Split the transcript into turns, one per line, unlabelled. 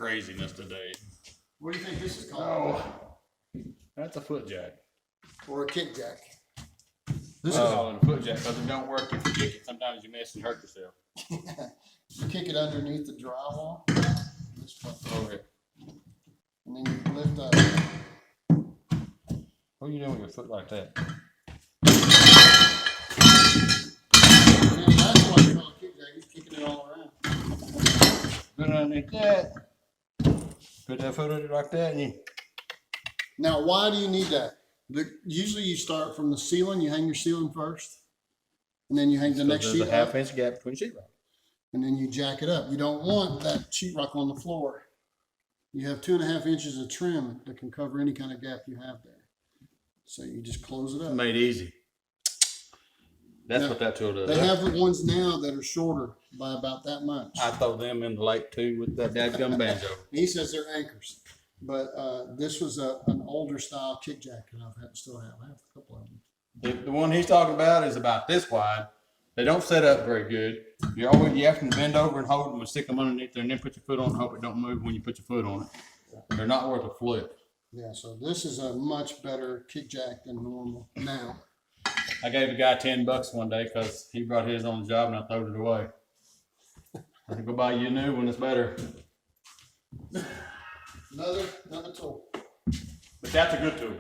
craziness today.
What do you think this is called?
Oh, that's a foot jack.
Or a kick jack?
This is called a foot jack because it don't work if you kick it. Sometimes you miss and hurt yourself.
You kick it underneath the drywall.
Okay.
And then you lift up.
What are you doing with your foot like that?
And that's why you call a kick jack. He's kicking it all around.
Put it underneath that. Put that foot under like that, and you.
Now, why do you need that? Usually you start from the ceiling. You hang your ceiling first. And then you hang the next sheet
There's a half-inch gap between sheetrock.
And then you jack it up. You don't want that sheetrock on the floor. You have 2.5 inches of trim that can cover any kind of gap you have there. So you just close it up.
Made easy. That's what that tool does.
They have the ones now that are shorter by about that much.
I throw them in the lake too with that dadgum banjo.
He says they're anchors. But this was an older style kick jack that still have. I have a couple of them.
The one he's talking about is about this wide. They don't set up very good. You have to bend over and hold them and stick them underneath there and then put your foot on and hope it don't move when you put your foot on it. They're not worth a flip.
Yeah, so this is a much better kick jack than normal now.
I gave a guy $10 one day because he brought his on the job and I threw it away. I can go buy you a new one. It's better.
Another tool.
But that's a good tool.